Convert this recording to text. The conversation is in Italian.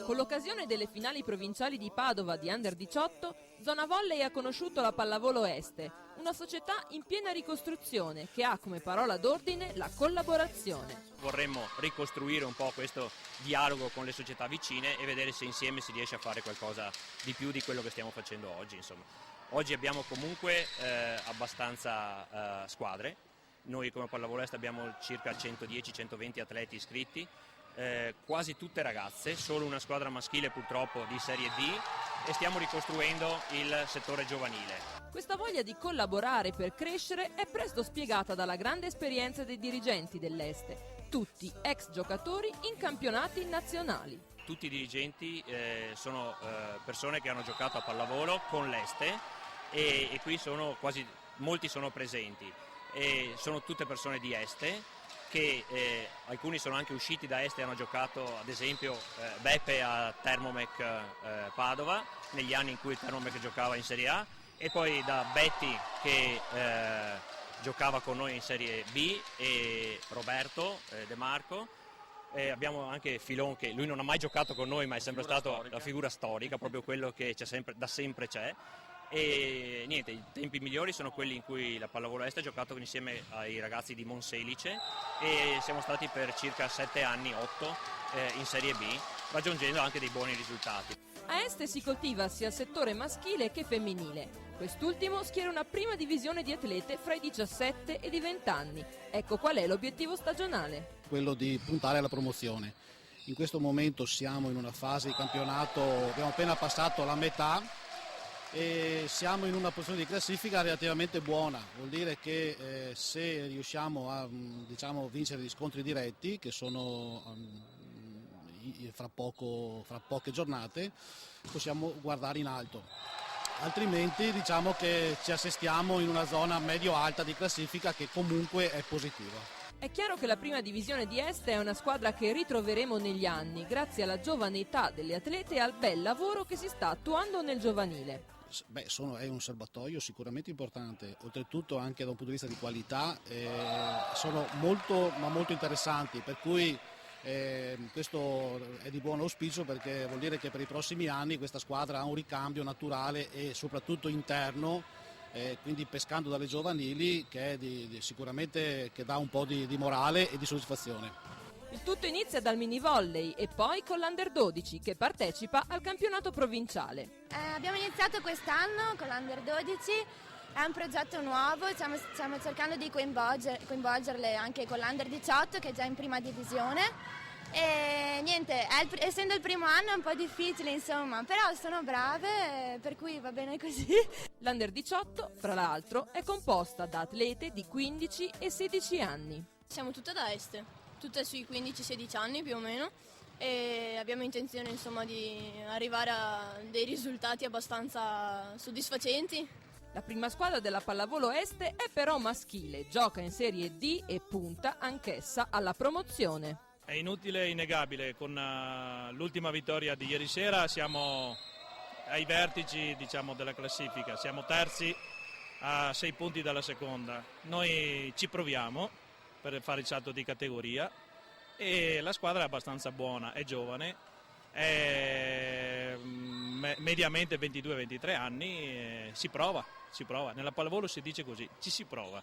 Con l'occasione delle finali provinciali di Padova di Under 18, Zona Volley ha conosciuto la Pallavolo Este, una società in piena ricostruzione che ha come parola d'ordine la collaborazione. Vorremmo ricostruire un po' questo dialogo con le società vicine e vedere se insieme si riesce a fare qualcosa di più di quello che stiamo facendo oggi. Insomma. Oggi abbiamo comunque abbastanza squadre. Noi come Pallavolo Est abbiamo circa 110-120 atleti iscritti, quasi tutte ragazze, solo una squadra maschile purtroppo di Serie D, e stiamo ricostruendo il settore giovanile. Questa voglia di collaborare per crescere è presto spiegata dalla grande esperienza dei dirigenti dell'Este, tutti ex giocatori in campionati nazionali. Tutti i dirigenti sono persone che hanno giocato a pallavolo con l'Este e qui molti sono presenti. E sono tutte persone di Este che alcuni sono anche usciti da Este e hanno giocato, ad esempio Beppe a Thermomec Padova negli anni in cui il Thermomec giocava in Serie A, e poi da Betty che giocava con noi in Serie B, e Roberto De Marco. Abbiamo anche Filon, che lui non ha mai giocato con noi ma è sempre stato la figura storica, proprio quello che da sempre c'è. E niente, i tempi migliori sono quelli in cui la Pallavolo Est ha giocato insieme ai ragazzi di Monselice, e siamo stati per circa 7 anni, 8 in Serie B, raggiungendo anche dei buoni risultati. A Este si coltiva sia il settore maschile che femminile. Quest'ultimo schiera una prima divisione di atlete fra i 17 ed i 20 anni. Ecco qual è l'obiettivo stagionale. Quello di puntare alla promozione. In questo momento siamo in una fase di campionato, abbiamo appena passato la metà, e siamo in una posizione di classifica relativamente buona. Vuol dire che se riusciamo a vincere gli scontri diretti, che sono fra poche giornate, possiamo guardare in alto. Altrimenti diciamo che ci assestiamo in una zona medio-alta di classifica che comunque è positiva. È chiaro che la prima divisione di Este è una squadra che ritroveremo negli anni, grazie alla giovane età delle atlete e al bel lavoro che si sta attuando nel giovanile. È un serbatoio sicuramente importante, oltretutto anche da un punto di vista di qualità sono molto interessanti, per cui questo è di buon auspicio, perché vuol dire che per i prossimi anni questa squadra ha un ricambio naturale e soprattutto interno, quindi pescando dalle giovanili, che è sicuramente che dà un po' di morale e di soddisfazione. Il tutto inizia dal mini volley e poi con l'Under 12 che partecipa al campionato provinciale. Abbiamo iniziato quest'anno con l'Under 12, è un progetto nuovo, stiamo cercando di coinvolgerle anche con l'Under 18 che è già in prima divisione. E niente, essendo il primo anno è un po' difficile insomma, però sono brave, per cui va bene così. L'Under 18, fra l'altro, è composta da atlete di 15 e 16 anni. Siamo tutte da Este. Tutte sui 15-16 anni più o meno, e abbiamo intenzione insomma di arrivare a dei risultati abbastanza soddisfacenti. La prima squadra della Pallavolo Este è però maschile, gioca in Serie D e punta anch'essa alla promozione. È inutile e innegabile, con l'ultima vittoria di ieri sera siamo ai vertici della classifica, siamo terzi a 6 punti dalla seconda. Noi ci proviamo per fare il salto di categoria, e la squadra è abbastanza buona, è giovane, è mediamente 22-23 anni, si prova, nella pallavolo si dice così, ci si prova.